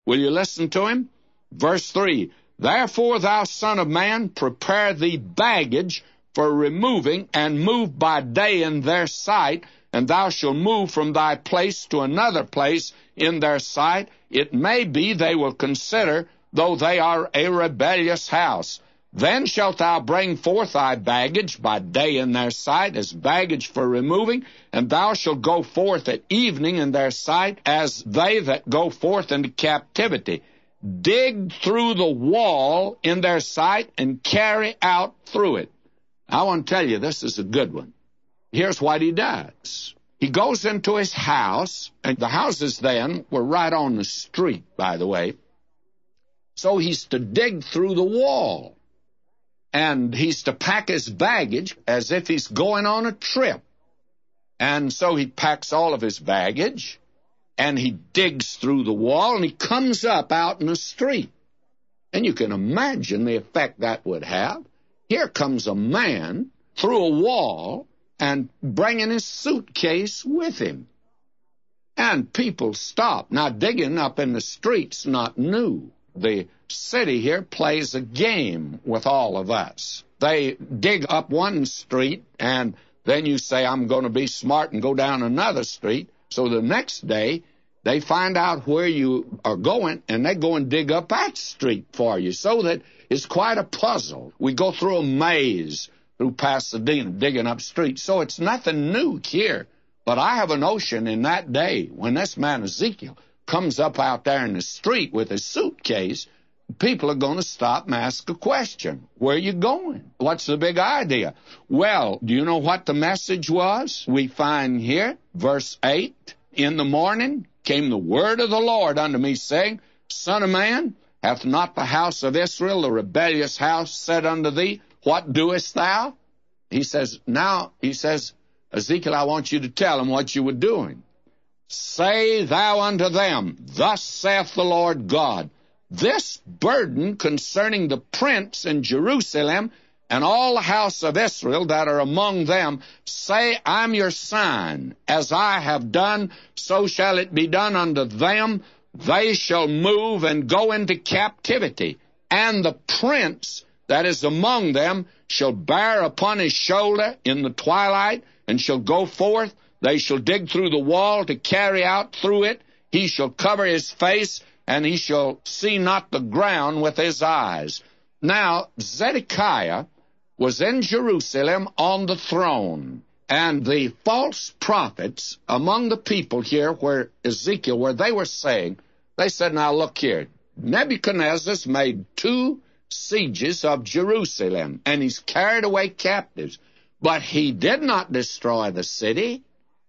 Will you listen to him? Verse 3, Therefore, thou son of man, prepare thee baggage for removing, and move by day in their sight, and thou shalt move from thy place to another place in their sight. It may be they will consider, though they are a rebellious house. Then shalt thou bring forth thy baggage by day in their sight, as baggage for removing, and thou shalt go forth at evening in their sight, as they that go forth into captivity. Dig through the wall in their sight, and carry out through it. I want to tell you, this is a good one. Here's what he does. He goes into his house, and the houses then were right on the street, by the way. So he's to dig through the wall. And he's to pack his baggage as if he's going on a trip. And so he packs all of his baggage, and he digs through the wall, and he comes up out in the street. And you can imagine the effect that would have. Here comes a man through a wall and bringing his suitcase with him. And people stop. Now, digging up in the street's not new. The city here plays a game with all of us. They dig up one street, and then you say, I'm going to be smart and go down another street. So the next day, they find out where you are going, and they go and dig up that street for you. So that it's quite a puzzle. We go through a maze through Pasadena, digging up streets. So it's nothing new here. But I have a notion in that day, when this man Ezekiel comes up out there in the street with his suitcase, people are going to stop and ask a question. Where are you going? What's the big idea? Well, do you know what the message was? We find here, verse 8, In the morning came the word of the Lord unto me, saying, Son of man, hath not the house of Israel, the rebellious house, said unto thee, What doest thou? He says, Ezekiel, I want you to tell him what you were doing. Say thou unto them, Thus saith the Lord God, This burden concerning the prince in Jerusalem and all the house of Israel that are among them, say, I'm your sign. As I have done, so shall it be done unto them. They shall move and go into captivity. And the prince that is among them shall bear upon his shoulder in the twilight, and shall go forth. They shall dig through the wall to carry out through it. He shall cover his face, and he shall see not the ground with his eyes. Now, Zedekiah was in Jerusalem on the throne, and the false prophets among the people here where Ezekiel, where they were saying, they said, now look here, Nebuchadnezzar's made 2 sieges of Jerusalem, and he's carried away captives. But he did not destroy the city,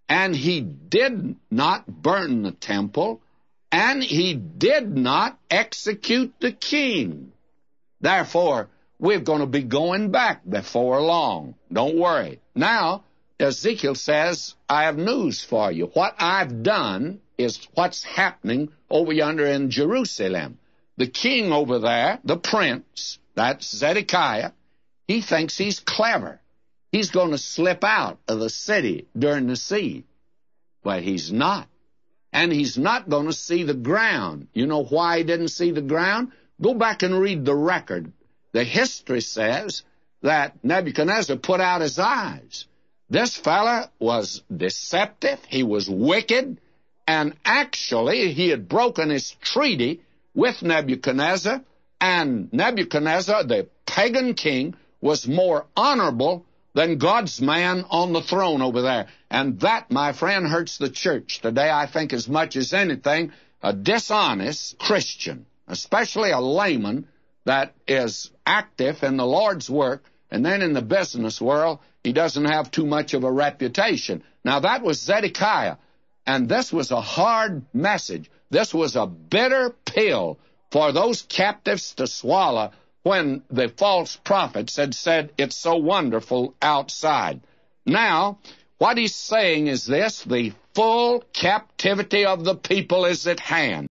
and he did not burn the temple, and he did not execute the king. Therefore, we're going to be going back before long. Don't worry. Now, Ezekiel says, I have news for you. What I've done is what's happening over yonder in Jerusalem. The king over there, the prince, that's Zedekiah, he thinks he's clever. He's going to slip out of the city during the siege. But he's not. And he's not going to see the ground. You know why he didn't see the ground? Go back and read the record. The history says that Nebuchadnezzar put out his eyes. This fella was deceptive. He was wicked. And actually, he had broken his treaty with Nebuchadnezzar. And Nebuchadnezzar, the pagan king, was more honorable than God's man on the throne over there. And that, my friend, hurts the church today, I think, as much as anything. A dishonest Christian, especially a layman that is active in the Lord's work, and then in the business world, he doesn't have too much of a reputation. Now, that was Zedekiah, and this was a hard message. This was a bitter pill for those captives to swallow when the false prophets had said it's so wonderful outside. Now, what he's saying is this: the full captivity of the people is at hand.